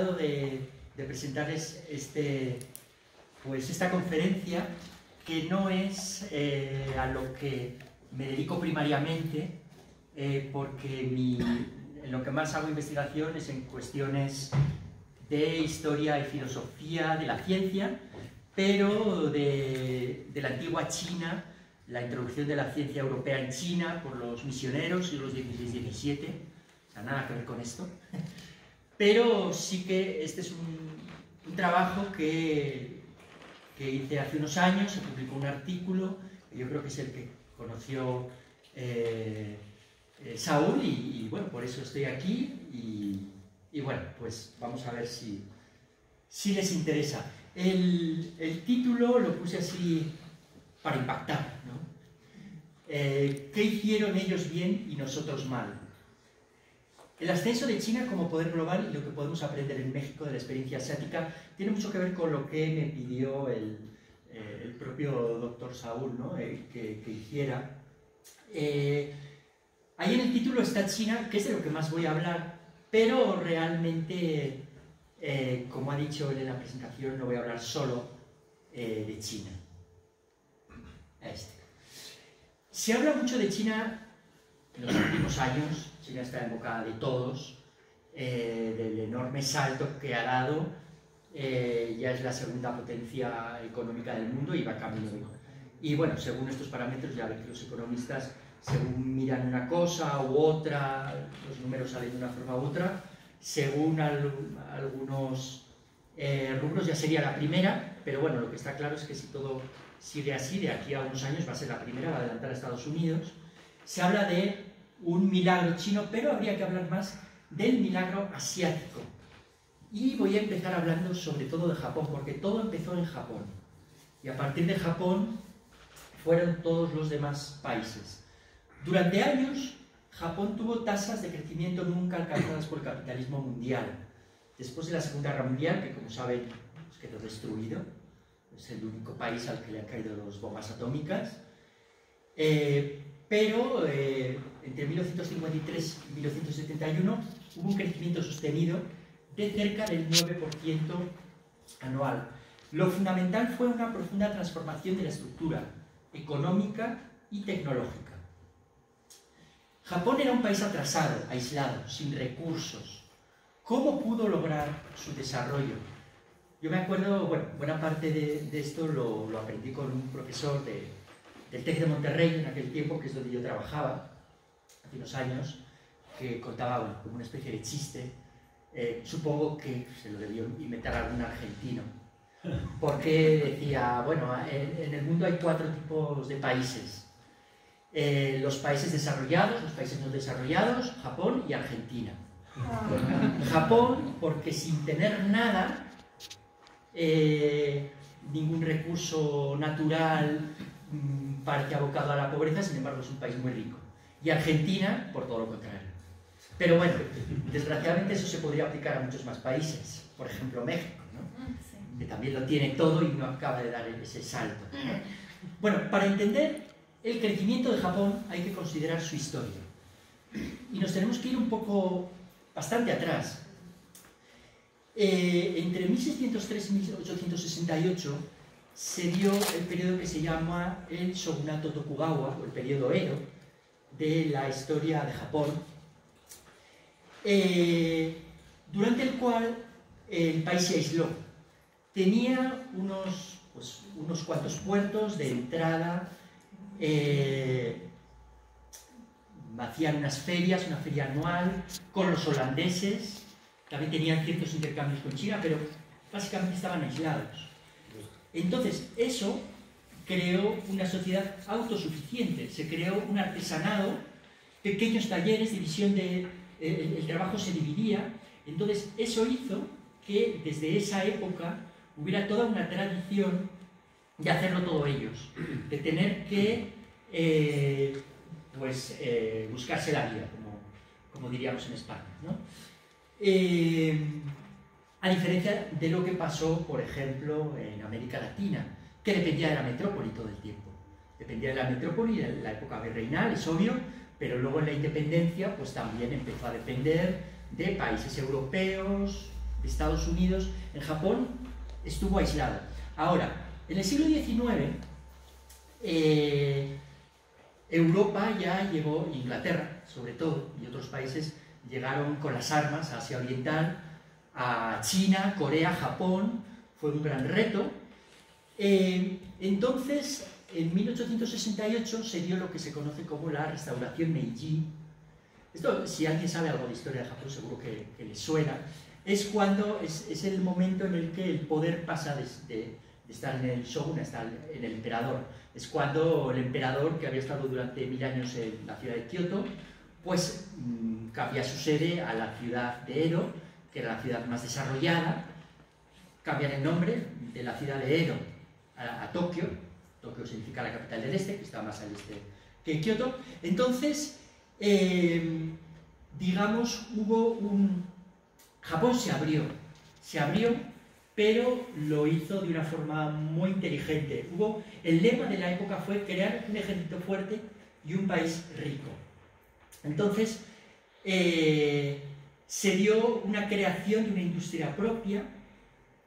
de presentarles esta conferencia, que no es a lo que me dedico primariamente, porque en lo que más hago investigación es en cuestiones de historia y filosofía de la ciencia, pero de la antigua China, la introducción de la ciencia europea en China por los misioneros, siglos XVI-XVII, o sea, nada que ver con esto. Pero sí que este es un trabajo que hice hace unos años, se publicó un artículo, que yo creo que es el que conoció Saúl, y bueno, por eso estoy aquí, y bueno, pues vamos a ver si les interesa. El título lo puse así para impactar, ¿no? ¿Qué hicieron ellos bien y nosotros mal? El ascenso de China como poder global y lo que podemos aprender en México de la experiencia asiática tiene mucho que ver con lo que me pidió el propio doctor Saúl, ¿no? que hiciera. Ahí en el título está China, que es de lo que más voy a hablar, pero realmente, como ha dicho él en la presentación, no voy a hablar solo de China. Se habla mucho de China en los últimos años. China está en boca de todos, del enorme salto que ha dado, ya es la segunda potencia económica del mundo y va camino de... Y bueno, según estos parámetros, ya ven que los economistas, según miran una cosa u otra, los números salen de una forma u otra, según algunos rubros ya sería la primera, pero bueno, lo que está claro es que si todo sigue así, de aquí a unos años va a ser la primera, va a adelantar a Estados Unidos. Se habla de un milagro chino, pero habría que hablar más del milagro asiático. Y voy a empezar hablando sobre todo de Japón, porque todo empezó en Japón. Y a partir de Japón fueron todos los demás países. Durante años, Japón tuvo tasas de crecimiento nunca alcanzadas por el capitalismo mundial. Después de la Segunda Guerra Mundial, que como saben, pues quedó destruido, es el único país al que le han caído las bombas atómicas. Pero entre 1953 y 1971 hubo un crecimiento sostenido de cerca del 9% anual. Lo fundamental fue una profunda transformación de la estructura económica y tecnológica. Japón era un país atrasado, aislado, sin recursos. ¿Cómo pudo lograr su desarrollo? Yo me acuerdo, bueno, buena parte de esto lo aprendí con un profesor del TEC de Monterrey en aquel tiempo, que es donde yo trabajaba hace unos años, que contaba, bueno, como una especie de chiste. Supongo que se lo debió inventar algún argentino, porque decía, bueno, en el mundo hay 4 tipos de países: los países desarrollados, los países no desarrollados, Japón y Argentina. Japón, porque sin tener nada, ningún recurso natural, parece abocado a la pobreza, sin embargo es un país muy rico. Y Argentina, por todo lo contrario. Pero bueno, desgraciadamente eso se podría aplicar a muchos más países, por ejemplo México, ¿no? Que también lo tiene todo y no acaba de dar ese salto, ¿no? Bueno, para entender el crecimiento de Japón hay que considerar su historia. Y nos tenemos que ir un poco, bastante atrás. Entre 1603 y 1868 se dio el periodo que se llama el Shogunato Tokugawa, o el periodo Edo, de la historia de Japón, durante el cual el país se aisló. Tenía unos cuantos puertos de entrada, hacían unas ferias, una feria anual con los holandeses, también tenían ciertos intercambios con China, pero básicamente estaban aislados. Entonces, eso creó una sociedad autosuficiente, se creó un artesanado, pequeños talleres, el trabajo se dividía. Entonces, eso hizo que desde esa época hubiera toda una tradición de hacerlo todo ellos, de tener que buscarse la vida, como diríamos en España, ¿no? A diferencia de lo que pasó, por ejemplo, en América Latina, que dependía de la metrópoli todo el tiempo. Dependía de la metrópoli en la época virreinal, es obvio, pero luego en la independencia pues también empezó a depender de países europeos, de Estados Unidos, en Japón estuvo aislado. Ahora, en el siglo XIX, Europa ya llegó, Inglaterra sobre todo, y otros países llegaron con las armas a Asia Oriental, a China, Corea, Japón. Fue un gran reto. Entonces, en 1868 se dio lo que se conoce como la Restauración Meiji. Esto, si alguien sabe algo de historia de Japón, seguro que le suena. Es cuando es el momento en el que el poder pasa de estar en el shogun a estar en el emperador. Es cuando el emperador, que había estado durante 1000 años en la ciudad de Kioto, pues cambia su sede a la ciudad de Edo, que era la ciudad más desarrollada. Cambian el nombre de la ciudad de Edo a Tokio. Tokio significa la capital del este, que está más al este que Kioto. Entonces, digamos, Japón se abrió, pero lo hizo de una forma muy inteligente. El lema de la época fue crear un ejército fuerte y un país rico. Entonces, se dio una creación de una industria propia,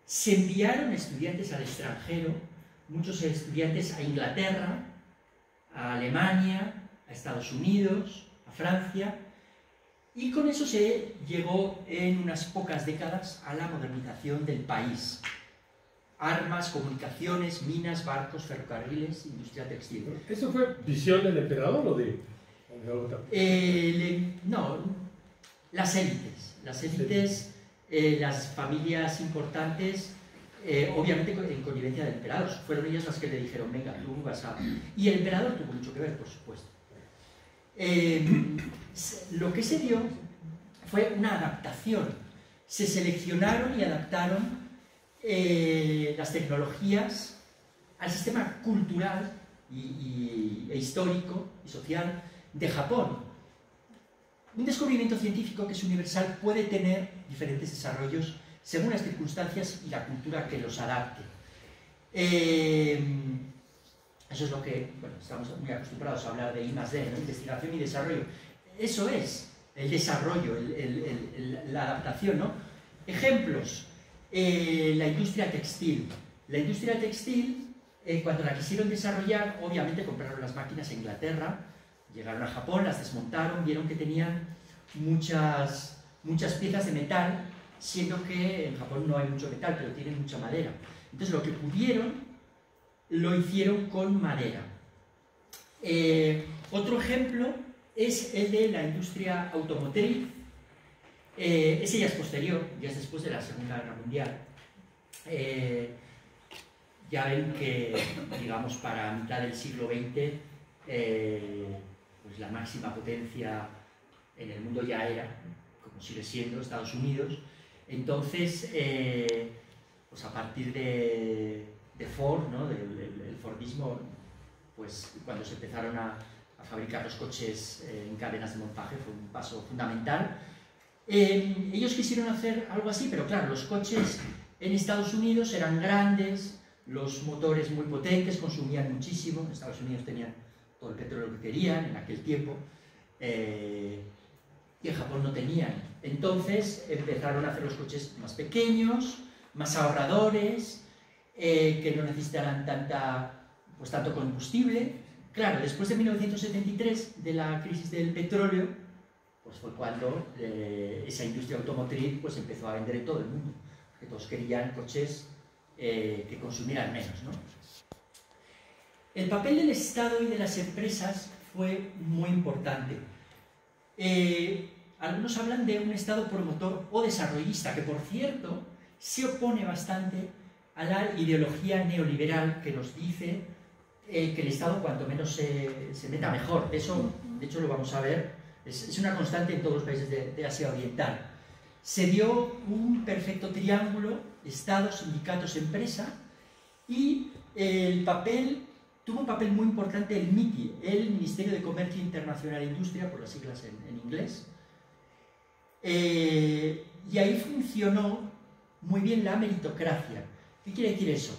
se enviaron estudiantes al extranjero, muchos estudiantes a Inglaterra, a Alemania, a Estados Unidos, a Francia, y con eso se llegó en unas pocas décadas a la modernización del país. Armas, comunicaciones, minas, barcos, ferrocarriles, industria textil. ¿Eso fue visión del emperador o de otra? No, las élites, las familias importantes, obviamente en connivencia del emperador. Fueron ellas las que le dijeron, venga, tú vas a... Y el emperador tuvo mucho que ver, por supuesto. Lo que se dio fue una adaptación. Se seleccionaron y adaptaron las tecnologías al sistema cultural e histórico y social de Japón. Un descubrimiento científico que es universal puede tener diferentes desarrollos según las circunstancias y la cultura que los adapte. Eso es lo que, bueno, estamos muy acostumbrados a hablar de I+D, ¿no? Investigación y desarrollo. Eso es el desarrollo, la adaptación, ¿no? Ejemplos, la industria textil. La industria textil, cuando la quisieron desarrollar, obviamente compraron las máquinas en Inglaterra, llegaron a Japón, las desmontaron, vieron que tenían muchas piezas de metal, siendo que en Japón no hay mucho metal, pero tienen mucha madera. Entonces lo que pudieron lo hicieron con madera. Otro ejemplo es el de la industria automotriz. Ese ya es posterior, ya es después de la Segunda Guerra Mundial. Ya ven que, digamos, para mitad del siglo XX, pues la máxima potencia en el mundo ya era, como sigue siendo, Estados Unidos. Entonces, pues a partir de Ford, ¿no? del Fordismo, pues cuando se empezaron a fabricar los coches en cadenas de montaje, fue un paso fundamental. Ellos quisieron hacer algo así, pero claro, los coches en Estados Unidos eran grandes, los motores muy potentes, consumían muchísimo. En Estados Unidos tenían todo el petróleo que querían en aquel tiempo, y en Japón no tenían. Entonces empezaron a hacer los coches más pequeños, más ahorradores, que no necesitaran tanto combustible. Claro, después de 1973, de la crisis del petróleo, pues fue cuando esa industria automotriz pues empezó a vender en todo el mundo, porque todos querían coches que consumieran menos, ¿no? El papel del Estado y de las empresas fue muy importante. Algunos hablan de un Estado promotor o desarrollista, que por cierto se opone bastante a la ideología neoliberal que nos dice que el Estado cuanto menos se meta mejor. De hecho lo vamos a ver, es una constante en todos los países de Asia Oriental. Se dio un perfecto triángulo, Estado, sindicatos, empresa, y tuvo un papel muy importante el MITI, el Ministerio de Comercio Internacional e Industria, por las siglas en inglés, y ahí funcionó muy bien la meritocracia. ¿Qué quiere decir eso?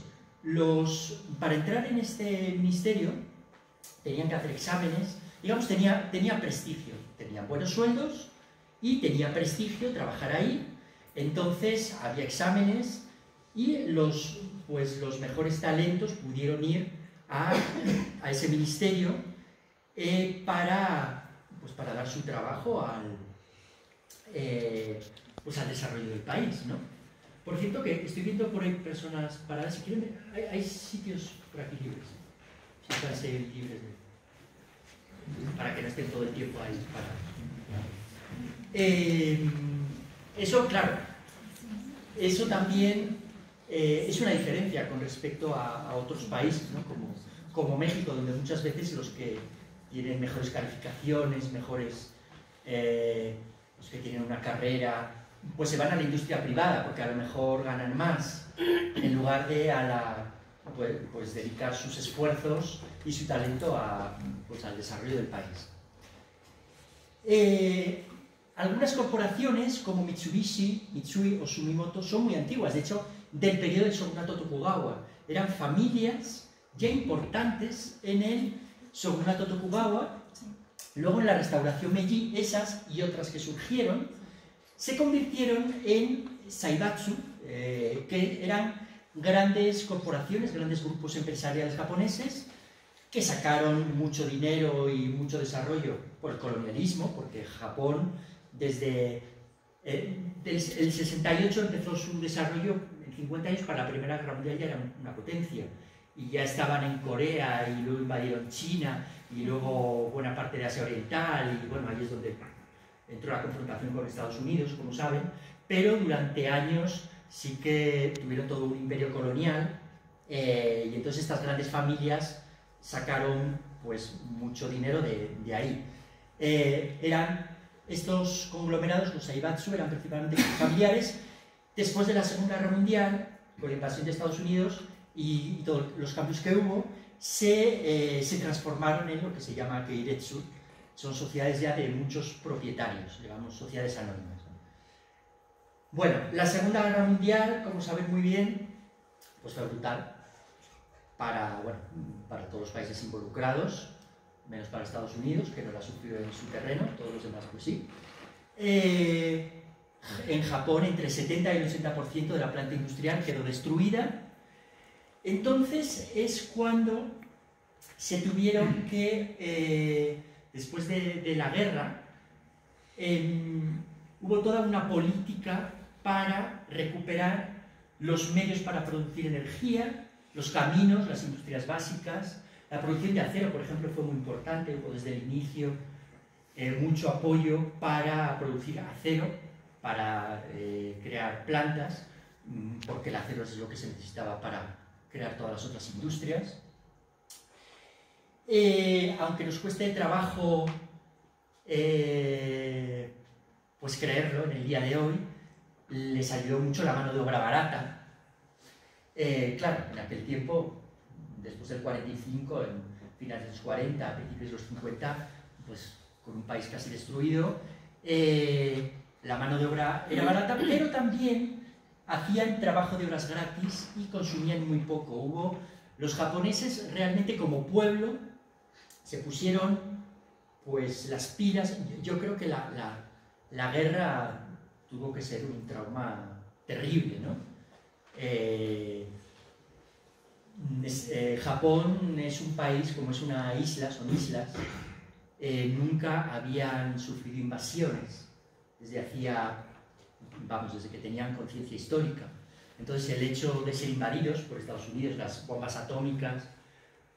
Para entrar en este ministerio tenían que hacer exámenes, digamos, tenía prestigio, tenían buenos sueldos y tenía prestigio trabajar ahí. Entonces había exámenes y los mejores talentos pudieron ir a ese ministerio para dar su trabajo al desarrollo del país, ¿no? Por cierto, que estoy viendo por ahí personas paradas. Si quieren, hay sitios por aquí libres. Si están libres para que no estén todo el tiempo ahí parados. Eso, claro, eso también es una diferencia con respecto a otros países, ¿no? Como México, donde muchas veces los que tienen mejores calificaciones, los que tienen una carrera, pues se van a la industria privada, porque a lo mejor ganan más, en lugar de dedicar sus esfuerzos y su talento al desarrollo del país. Algunas corporaciones, como Mitsubishi, Mitsui o Sumitomo, son muy antiguas, de hecho, del periodo del shogunato Tokugawa. Eran familias ya importantes en el shogunato Tokugawa. Luego, en la restauración Meiji, esas y otras que surgieron se convirtieron en Zaibatsu, que eran grandes corporaciones, grandes grupos empresariales japoneses que sacaron mucho dinero y mucho desarrollo por el colonialismo, porque Japón desde el 68 empezó su desarrollo. En 50 años, para la Primera Guerra Mundial ya era una potencia, y ya estaban en Corea, y luego invadieron China, y luego buena parte de Asia Oriental, y bueno, ahí es donde entró la confrontación con Estados Unidos, como saben, pero durante años sí que tuvieron todo un imperio colonial, y entonces estas grandes familias sacaron pues mucho dinero de ahí. Eran estos conglomerados, los Zaibatsu, eran principalmente familiares. Después de la Segunda Guerra Mundial, con la invasión de Estados Unidos y todos los cambios que hubo, se transformaron en lo que se llama Keiretsu. Son sociedades ya de muchos propietarios, digamos, sociedades anónimas, ¿no? Bueno, la Segunda Guerra Mundial, como saben muy bien, pues fue brutal para todos los países involucrados, menos para Estados Unidos, que no la sufrió en su terreno, todos los demás pues sí. En Japón, entre el 70 y el 80% de la planta industrial quedó destruida. Entonces es cuando se tuvieron que, después de la guerra, hubo toda una política para recuperar los medios para producir energía, los caminos, las industrias básicas. La producción de acero, por ejemplo, fue muy importante. Hubo desde el inicio mucho apoyo para producir acero, para crear plantas, porque el acero es lo que se necesitaba para crear todas las otras industrias. Aunque nos cueste trabajo pues creerlo en el día de hoy, les ayudó mucho la mano de obra barata. Claro, en aquel tiempo, después del 45, en finales de los 40, a principios de los 50, pues con un país casi destruido, la mano de obra era barata, pero también hacían trabajo de horas gratis y consumían muy poco. Los japoneses realmente como pueblo se pusieron pues las pilas. Yo creo que la guerra tuvo que ser un trauma terrible, ¿no? Japón es un país, como es una isla, son islas, nunca habían sufrido invasiones desde que tenían conciencia histórica. Entonces el hecho de ser invadidos por Estados Unidos, las bombas atómicas,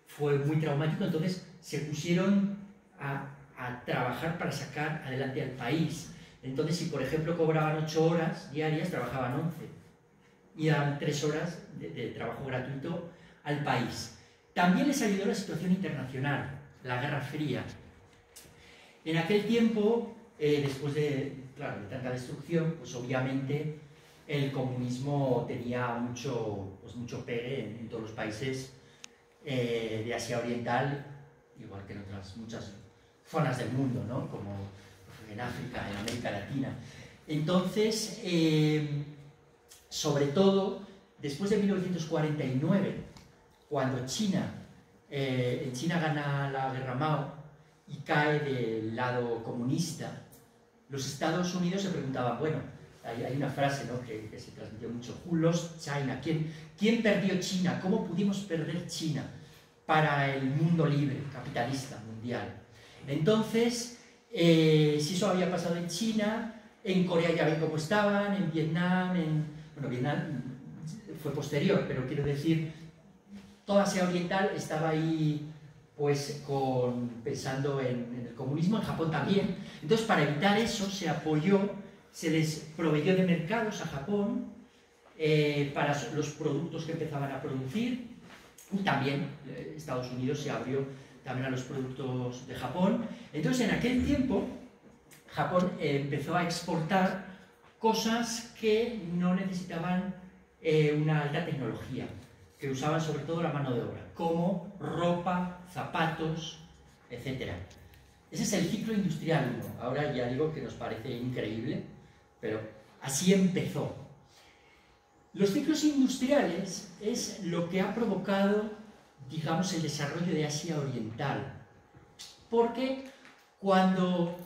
fue muy traumático. Entonces se pusieron a trabajar para sacar adelante al país. Entonces, si por ejemplo cobraban 8 horas diarias, trabajaban 11 y daban 3 horas de trabajo gratuito al país. También les ayudó la situación internacional, la Guerra Fría. En aquel tiempo, después de tanta destrucción, pues obviamente el comunismo tenía mucho pegue en todos los países de Asia Oriental, igual que en otras muchas zonas del mundo, ¿no? Como en África, en América Latina. Entonces, sobre todo, después de 1949, cuando en China gana la guerra Mao y cae del lado comunista, los Estados Unidos se preguntaban, bueno, hay una frase, ¿no?, que se transmitió mucho: Who lost China? ¿Quién perdió China? ¿Cómo pudimos perder China para el mundo libre, capitalista, mundial? Entonces, si eso había pasado en China, en Corea ya ven cómo estaban, en Vietnam, bueno, Vietnam fue posterior, pero quiero decir, toda Asia Oriental estaba ahí, pues, pensando en el comunismo, en Japón también. Entonces, para evitar eso, se les proveyó de mercados a Japón para los productos que empezaban a producir, y también Estados Unidos se abrió también a los productos de Japón. Entonces, en aquel tiempo, Japón empezó a exportar cosas que no necesitaban una alta tecnología, que usaban sobre todo la mano de obra, como ropa, zapatos, etc. Ese es el ciclo industrial 1. Ahora ya digo que nos parece increíble, pero así empezó. Los ciclos industriales es lo que ha provocado, digamos, el desarrollo de Asia Oriental, porque cuando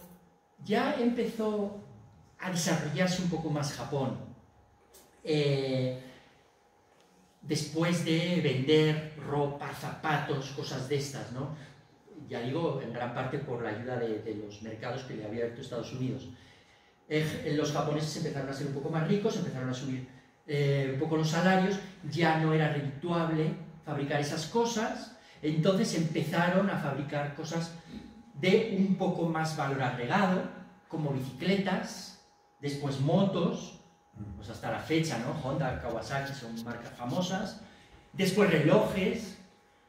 ya empezó a desarrollarse un poco más Japón, después de vender ropa, zapatos, cosas de estas, ¿no? Ya digo, en gran parte por la ayuda de los mercados que le había abierto Estados Unidos. Los japoneses empezaron a ser un poco más ricos, empezaron a subir un poco los salarios, ya no era redituable fabricar esas cosas, entonces empezaron a fabricar cosas de un poco más valor agregado, como bicicletas, después motos, pues hasta la fecha, ¿no? Honda, Kawasaki son marcas famosas, después relojes,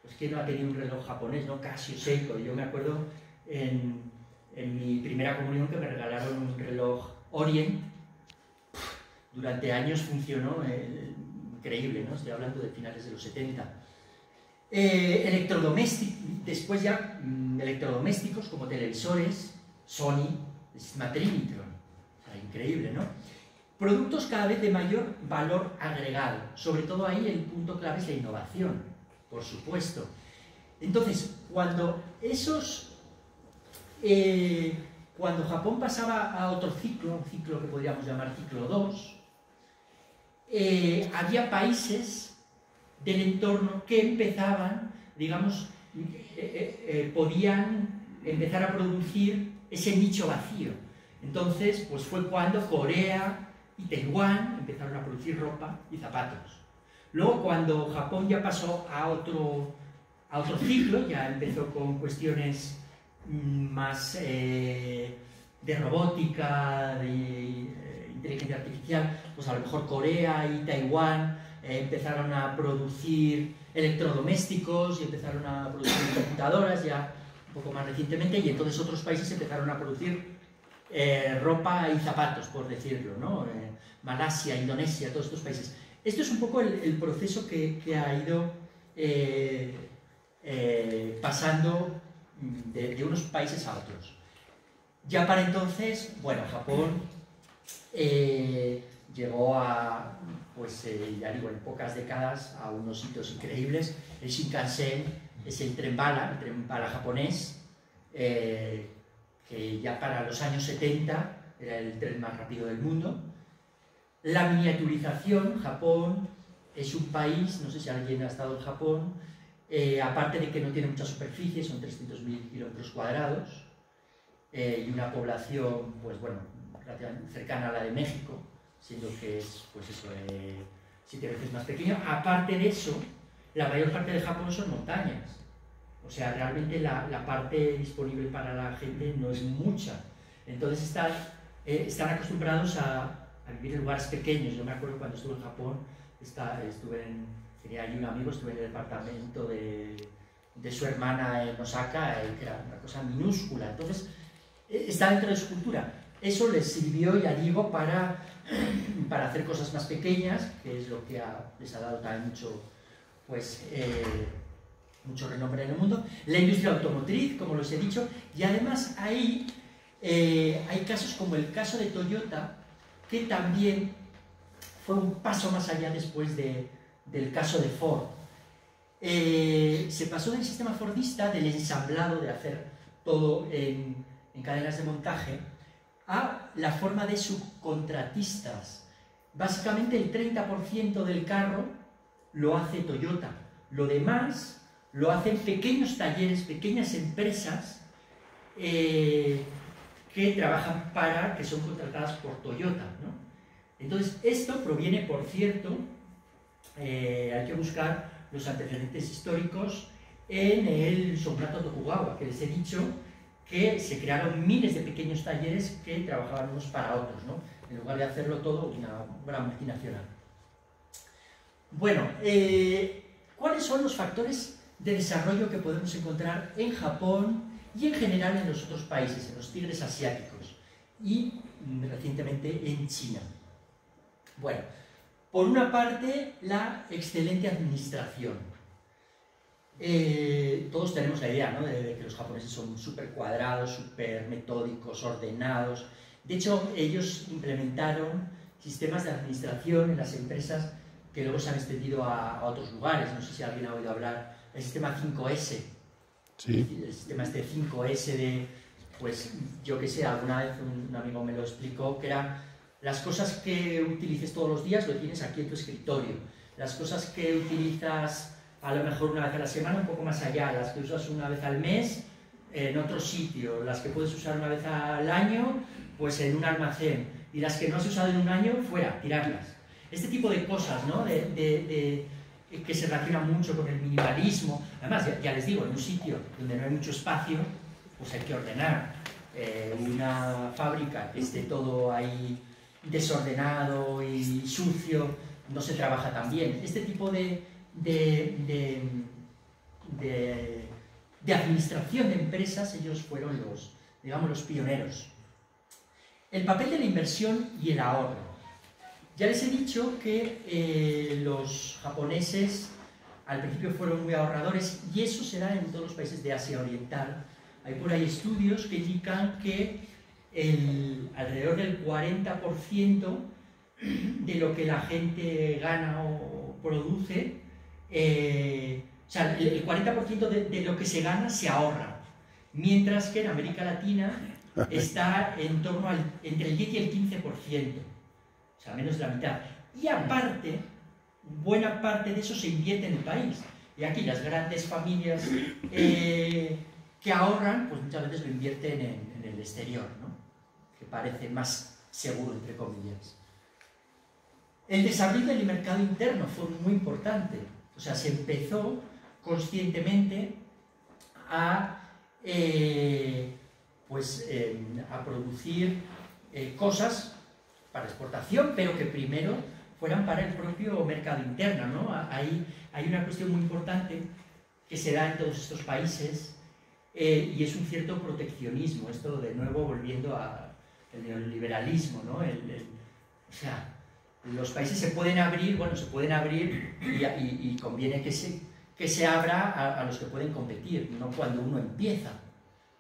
pues ¿quién no ha tenido un reloj japonés, no? Casio, Seiko. Yo me acuerdo en mi primera comunión que me regalaron un reloj Orient. Durante años funcionó, increíble, ¿no? Estoy hablando de finales de los 70. Electrodomésticos, después ya electrodomésticos como televisores, Sony, el sistema Trinitron, o sea, increíble, ¿no? Productos cada vez de mayor valor agregado, sobre todo ahí el punto clave es la innovación, por supuesto. Entonces, cuando Japón pasaba a otro ciclo, un ciclo que podríamos llamar ciclo 2, había países del entorno que empezaban, digamos, podían empezar a producir ese nicho vacío. Entonces, pues fue cuando Corea y Taiwán empezaron a producir ropa y zapatos. Luego, cuando Japón ya pasó a otro ciclo, ya empezó con cuestiones más de robótica, de inteligencia artificial, pues a lo mejor Corea y Taiwán empezaron a producir electrodomésticos y empezaron a producir computadoras ya un poco más recientemente, y entonces otros países empezaron a producir ropa y zapatos, por decirlo, ¿no? Malasia, Indonesia, todos estos países. Esto es un poco el proceso que ha ido pasando de unos países a otros. Ya para entonces, bueno, Japón llegó a, pues ya digo, en pocas décadas a unos hitos increíbles. El Shinkansen es el tren bala japonés, que ya para los años 70 era el tren más rápido del mundo. La miniaturización, Japón es un país, no sé si alguien ha estado en Japón, aparte de que no tiene mucha superficie, son 300.000 kilómetros cuadrados, y una población, pues bueno, relativamente cercana a la de México, siendo que es, pues eso, 7 veces más pequeño. Aparte de eso, la mayor parte de Japón son montañas. O sea, realmente la parte disponible para la gente no es mucha. Entonces están acostumbrados a vivir en lugares pequeños. Yo me acuerdo cuando estuve en Japón, tenía allí un amigo, estuve en el departamento de su hermana en Osaka, que era una cosa minúscula. Entonces, está dentro de su cultura. Eso les sirvió, ya digo, para hacer cosas más pequeñas, que es lo que les ha dado también mucho renombre en el mundo. La industria automotriz, como les he dicho, y además ahí hay casos como el caso de Toyota, que también fue un paso más allá después del caso de Ford. Se pasó del sistema fordista, del ensamblado, de hacer todo en cadenas de montaje, a la forma de subcontratistas. Básicamente el 30% del carro lo hace Toyota, lo demás lo hacen pequeños talleres, pequeñas empresas que trabajan que son contratadas por Toyota, ¿no? Entonces, esto proviene, por cierto, hay que buscar los antecedentes históricos en el Shogunato Tokugawa, que les he dicho que se crearon miles de pequeños talleres que trabajaban unos para otros, ¿no? En lugar de hacerlo todo una gran multinacional. Bueno, ¿cuáles son los factores de desarrollo que podemos encontrar en Japón y en general en los otros países, en los tigres asiáticos y recientemente en China? Bueno, por una parte, la excelente administración. Todos tenemos la idea, ¿no?, de que los japoneses son súper cuadrados, súper metódicos, ordenados. De hecho, ellos implementaron sistemas de administración en las empresas que luego se han extendido a otros lugares. No sé si alguien ha oído hablar del sistema 5S. Sí. El sistema este 5S de, pues, yo que sé, alguna vez un amigo me lo explicó, que eran las cosas que utilices todos los días lo tienes aquí en tu escritorio. Las cosas que utilizas a lo mejor una vez a la semana, un poco más allá. Las que usas una vez al mes, en otro sitio. Las que puedes usar una vez al año, pues en un almacén. Y las que no has usado en un año, fuera, tirarlas. Este tipo de cosas, ¿no?, que se relacionan mucho con el minimalismo. Además, ya les digo, en un sitio donde no hay mucho espacio, pues hay que ordenar. Una fábrica que esté todo ahí desordenado y sucio, no se trabaja tan bien. Este tipo de administración de empresas, ellos fueron los pioneros. El papel de la inversión y el ahorro. Ya les he dicho que los japoneses al principio fueron muy ahorradores, y eso se da en todos los países de Asia Oriental. Hay por ahí estudios que indican que alrededor del 40% de lo que la gente gana o produce, o sea, el 40% de lo que se gana se ahorra, mientras que en América Latina está en torno entre el 10 y el 15%, o sea, menos de la mitad. Y aparte, buena parte de eso se invierte en el país. Y aquí las grandes familias que ahorran, pues muchas veces lo invierten en el exterior, ¿no?, que parece más seguro, entre comillas. El desarrollo del mercado interno fue muy importante. O sea, se empezó conscientemente a producir cosas para exportación, pero que primero fueran para el propio mercado interno, ¿no? Hay una cuestión muy importante que se da en todos estos países, y es un cierto proteccionismo, esto de nuevo volviendo al neoliberalismo, ¿no? O sea, los países se pueden abrir, y conviene que se abra a los que pueden competir, no cuando uno empieza,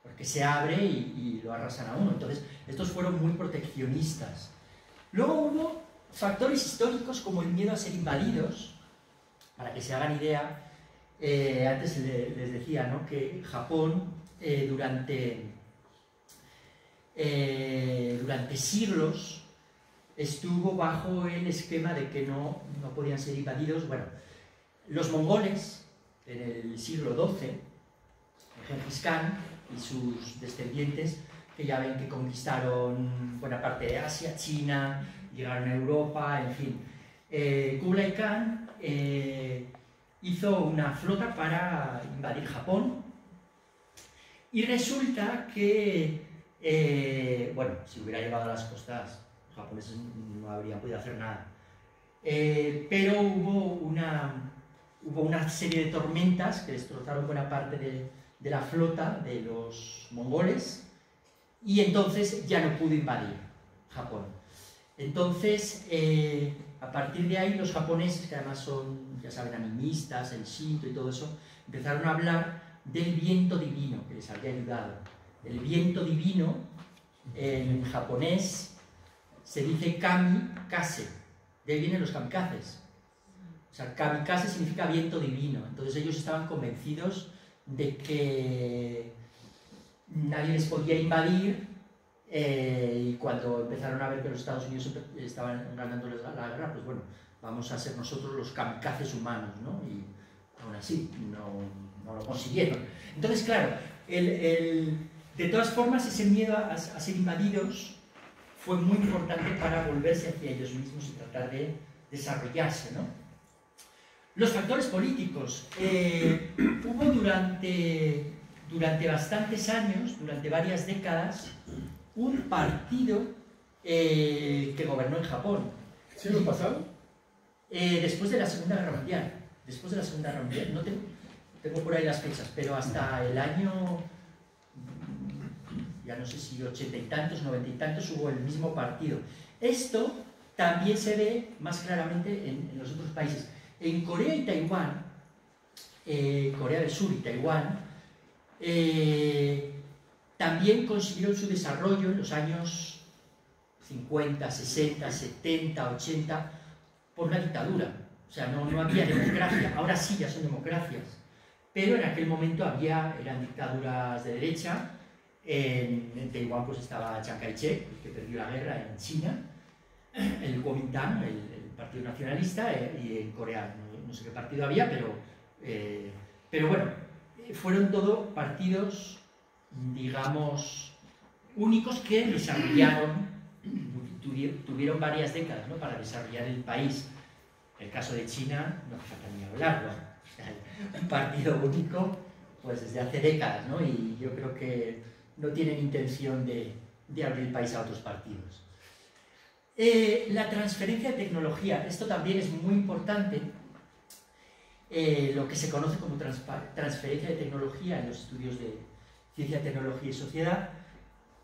porque se abre y lo arrasan a uno. Entonces, estos fueron muy proteccionistas. Luego hubo factores históricos como el miedo a ser invadidos. Para que se hagan idea, antes les decía, ¿no?, que Japón durante siglos estuvo bajo el esquema de que no podían ser invadidos. Bueno, los mongoles en el siglo XII, Gengis Khan y sus descendientes, que ya ven que conquistaron buena parte de Asia, China, llegaron a Europa, en fin. Kublai Khan hizo una flota para invadir Japón, y resulta que, si hubiera llegado a las costas, los japoneses no habrían podido hacer nada. Pero hubo una serie de tormentas que destrozaron buena parte de la flota de los mongoles, y entonces ya no pudo invadir Japón. Entonces, a partir de ahí, los japoneses, que además son, ya saben, animistas, el Shinto y todo eso, empezaron a hablar del viento divino que les había ayudado. El viento divino, en japonés, se dice kamikaze. De ahí vienen los kamikazes. O sea, kamikaze significa viento divino. Entonces ellos estaban convencidos de que nadie les podía invadir, y cuando empezaron a ver que los Estados Unidos estaban ganando la guerra, pues bueno, vamos a ser nosotros los kamikazes humanos, ¿no? Y aún así no lo consiguieron. Entonces, claro, de todas formas, ese miedo a ser invadidos fue muy importante para volverse hacia ellos mismos y tratar de desarrollarse, ¿no? Los factores políticos. Hubo durante bastantes años, durante varias décadas, un partido que gobernó en Japón. ¿Siglo pasado? Después de la Segunda Guerra Mundial. Después de la Segunda Guerra Mundial. No tengo por ahí las fechas, pero hasta el año, ya no sé si 80 y tantos, 90 y tantos, hubo el mismo partido. Esto también se ve más claramente en los otros países. En Corea y Taiwán, Corea del Sur y Taiwán, también consiguieron su desarrollo en los años 50, 60, 70, 80, por una dictadura. O sea, no había democracia. Ahora sí ya son democracias. Pero en aquel momento eran dictaduras de derecha. En Taiwán pues estaba Chiang Kai-shek, que perdió la guerra en China, el Kuomintang, el Partido Nacionalista, y en Corea no sé qué partido había, pero bueno, fueron todo partidos, digamos, únicos que desarrollaron, tuvieron varias décadas, ¿no?, para desarrollar el país. El caso de China no hace falta ni hablarlo. O sea, un partido único, pues desde hace décadas, ¿no? Y yo creo que no tienen intención de abrir el país a otros partidos. La transferencia de tecnología, esto también es muy importante, lo que se conoce como transferencia de tecnología en los estudios de ciencia, tecnología y sociedad.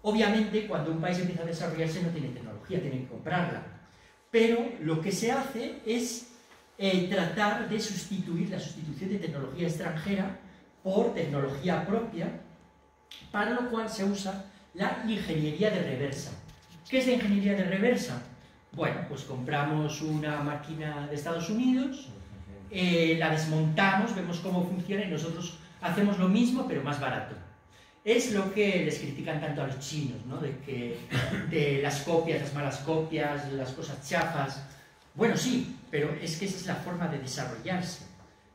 Obviamente, cuando un país empieza a desarrollarse no tiene tecnología, tiene que comprarla. Pero lo que se hace es tratar de sustituir la sustitución de tecnología extranjera por tecnología propia, para lo cual se usa la ingeniería de reversa. ¿Qué es la ingeniería de reversa? Bueno, pues compramos una máquina de Estados Unidos, la desmontamos, vemos cómo funciona y nosotros hacemos lo mismo pero más barato. Es lo que les critican tanto a los chinos, ¿no? De las copias, las malas copias, las cosas chafas. Bueno, sí, pero es que esa es la forma de desarrollarse.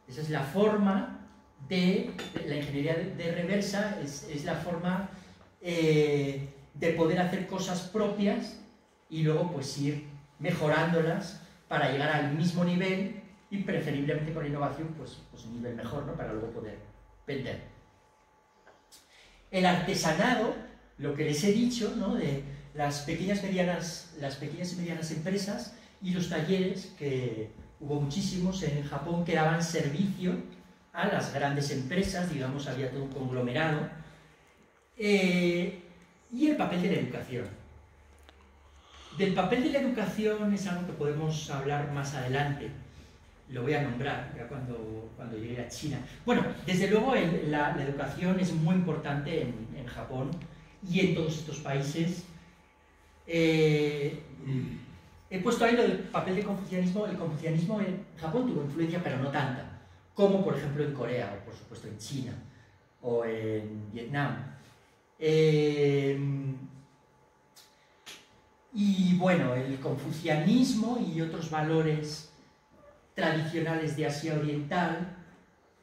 Esa es la forma de la ingeniería de reversa, es la forma de poder hacer cosas propias y luego pues ir mejorándolas para llegar al mismo nivel y preferiblemente con innovación pues un nivel mejor, ¿no?, para luego poder vender. El artesanado, lo que les he dicho, ¿no?, de las pequeñas y medianas empresas y los talleres, que hubo muchísimos en Japón que daban servicio a las grandes empresas, digamos, había todo un conglomerado, y el papel de la educación. Del papel de la educación es algo que podemos hablar más adelante, lo voy a nombrar ya cuando llegue a China. Bueno, desde luego la educación es muy importante en Japón y en todos estos países. He puesto ahí lo del papel del confucianismo. El confucianismo en Japón tuvo influencia, pero no tanta, como por ejemplo en Corea, o por supuesto en China, o en Vietnam. Y bueno, el confucianismo y otros valores tradicionales de Asia Oriental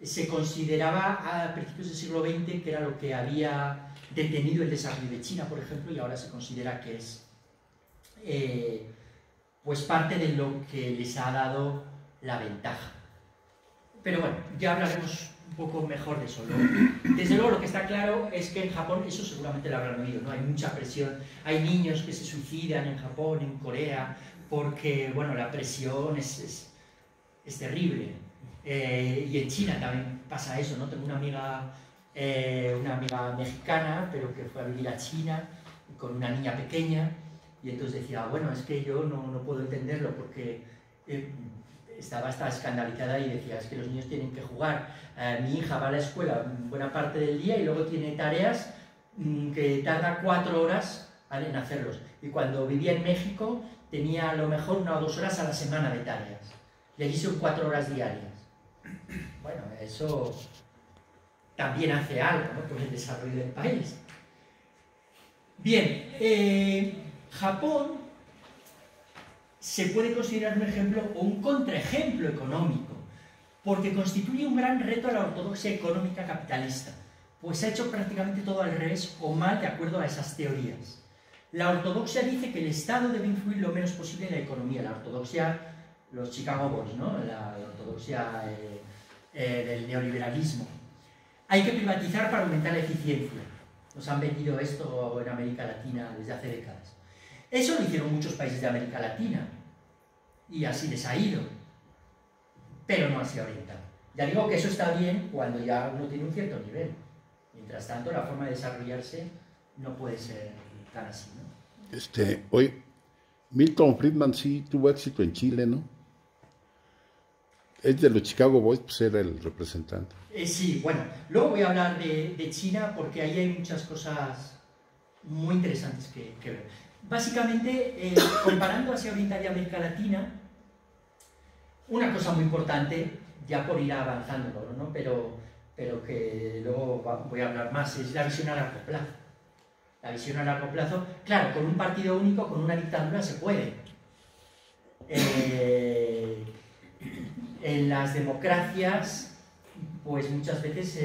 se consideraba a principios del siglo XX que era lo que había detenido el desarrollo de China, por ejemplo, y ahora se considera que es pues parte de lo que les ha dado la ventaja. Pero bueno, ya hablaremos un poco mejor de eso. Desde luego lo que está claro es que en Japón, eso seguramente lo habrán oído, ¿no? Hay mucha presión, hay niños que se suicidan en Japón, en Corea, porque bueno, la presión es terrible. Y en China también pasa eso, ¿no? Tengo una amiga mexicana, pero que fue a vivir a China con una niña pequeña, y entonces decía, bueno, es que yo no puedo entenderlo, porque estaba hasta escandalizada y decía, es que los niños tienen que jugar. Mi hija va a la escuela buena parte del día y luego tiene tareas que tarda 4 horas en hacerlos. Y cuando vivía en México tenía a lo mejor 1 o 2 horas a la semana de tareas. Y allí son 4 horas diarias. Bueno, eso también hace algo, ¿no?, por el desarrollo del país. Bien, Japón se puede considerar un ejemplo o un contraejemplo económico, porque constituye un gran reto a la ortodoxia económica capitalista, pues ha hecho prácticamente todo al revés o mal de acuerdo a esas teorías. La ortodoxia dice que el Estado debe influir lo menos posible en la economía. La ortodoxia, los Chicago Boys, ¿no? La ortodoxia del neoliberalismo. Hay que privatizar para aumentar la eficiencia. Nos han vendido esto en América Latina desde hace décadas. Eso lo hicieron muchos países de América Latina y así les ha ido, pero no Asia Oriental. Ya digo que eso está bien cuando ya uno tiene un cierto nivel. Mientras tanto, la forma de desarrollarse no puede ser tan así, ¿no? Oye, Milton Friedman sí tuvo éxito en Chile, ¿no? Es de los Chicago Boys, pues era el representante. Sí, bueno, luego voy a hablar de China porque ahí hay muchas cosas muy interesantes que ver. Básicamente, comparando Asia Oriental y América Latina, una cosa muy importante, ya por ir avanzando, ¿no? pero que luego voy a hablar más, es la visión a largo plazo. La visión a largo plazo, claro, con un partido único, con una dictadura se puede. En las democracias, pues muchas veces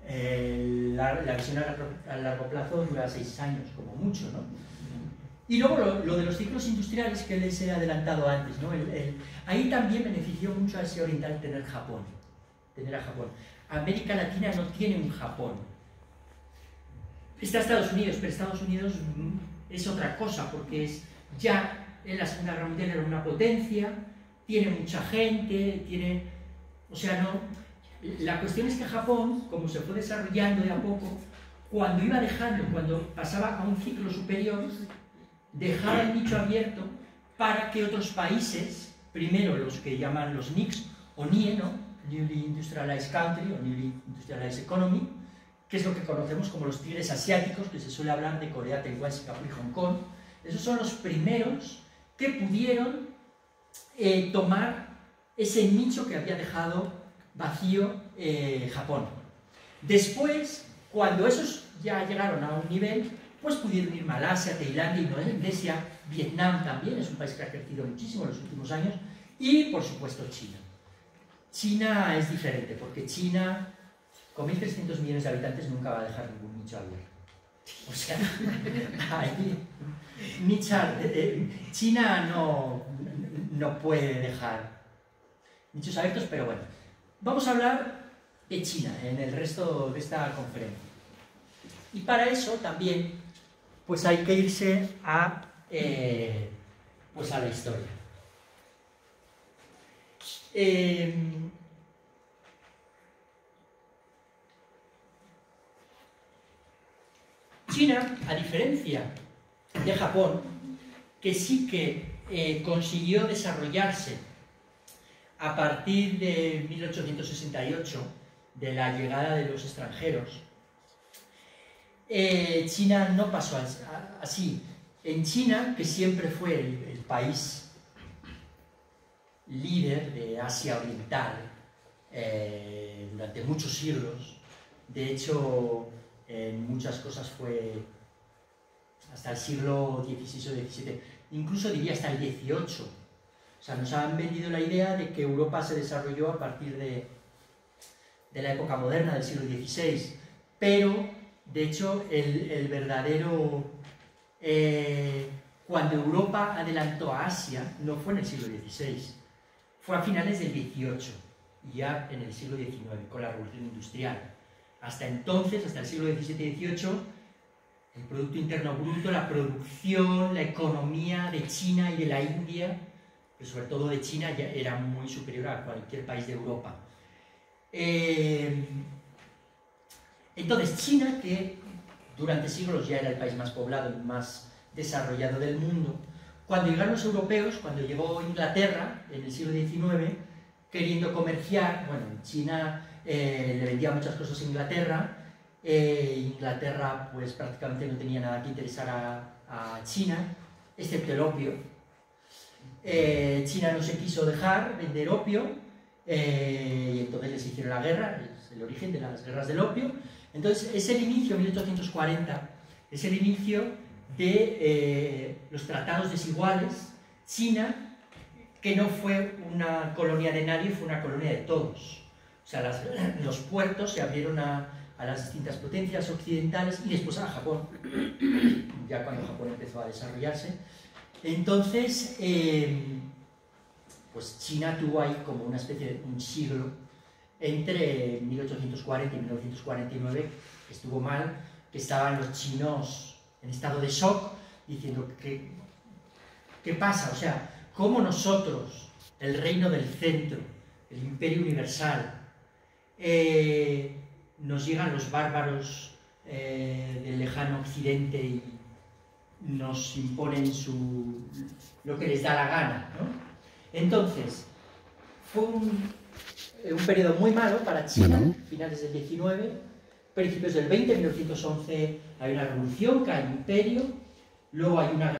la visión a largo plazo dura 6 años, como mucho, ¿no? Y luego lo de los ciclos industriales que les he adelantado antes, ¿no? Ahí también benefició mucho a Asia Oriental tener a Japón. América Latina no tiene un Japón. Está Estados Unidos, pero Estados Unidos es otra cosa, porque ya en la Segunda Guerra Mundial era una potencia, tiene mucha gente, o sea, no. La cuestión es que Japón, como se fue desarrollando de a poco, cuando pasaba a un ciclo superior, dejaba el nicho abierto para que otros países, primero los que llaman los NICs o NIE, ¿no? Newly Industrialized Country o Newly Industrialized Economy, que es lo que conocemos como los tigres asiáticos, que se suele hablar de Corea, Taiwán, Singapur y Hong Kong. Esos son los primeros que pudieron tomar ese nicho que había dejado vacío Japón. Después, cuando esos ya llegaron a un nivel, pues pudieron ir Malasia, Tailandia, Indonesia, Vietnam también, es un país que ha crecido muchísimo en los últimos años, y por supuesto China. China es diferente, porque China, con 1.300 millones de habitantes, nunca va a dejar ningún nicho abierto. O sea, China no puede dejar nichos abiertos, pero bueno. Vamos a hablar de China en el resto de esta conferencia. Y para eso también pues hay que irse a la historia. China, a diferencia de Japón, que sí que consiguió desarrollarse a partir de 1868, de la llegada de los extranjeros, China no pasó así. En China, que siempre fue el país líder de Asia Oriental durante muchos siglos, de hecho, en muchas cosas fue hasta el siglo XVI o XVII, incluso diría hasta el XVIII. O sea, nos han vendido la idea de que Europa se desarrolló a partir de la época moderna, del siglo XVI, pero, de hecho, el verdadero... cuando Europa adelantó a Asia, no fue en el siglo XVI, fue a finales del XVIII, ya en el siglo XIX, con la Revolución Industrial. Hasta entonces, hasta el siglo XVII y XVIII, el Producto Interno Bruto, la producción, la economía de China y de la India, pero sobre todo de China, ya era muy superior a cualquier país de Europa. Entonces, China, que durante siglos ya era el país más poblado y más desarrollado del mundo, cuando llegaron los europeos, cuando llegó Inglaterra en el siglo XIX, queriendo comerciar, bueno, China le vendía muchas cosas a Inglaterra, Inglaterra pues prácticamente no tenía nada que interesar a China, excepto el opio. China no se quiso dejar vender opio, y entonces les hicieron la guerra, es el origen de las guerras del opio. Entonces es el inicio, 1840, Es el inicio de los tratados desiguales. China, que no fue una colonia de nadie, fue una colonia de todos. O sea, los puertos se abrieron a las distintas potencias occidentales y después a Japón, ya cuando Japón empezó a desarrollarse. Entonces, pues China tuvo ahí como una especie de un siglo entre 1840 y 1949, que estuvo mal, que estaban los chinos en estado de shock, diciendo ¿qué pasa? O sea, ¿cómo nosotros, el reino del centro, el imperio universal, nos llegan los bárbaros del lejano occidente y nos imponen lo que les da la gana, ¿no? Entonces, fue un periodo muy malo para China, finales del 19, principios del 20, 1911 hay una revolución, cae el imperio, luego hay una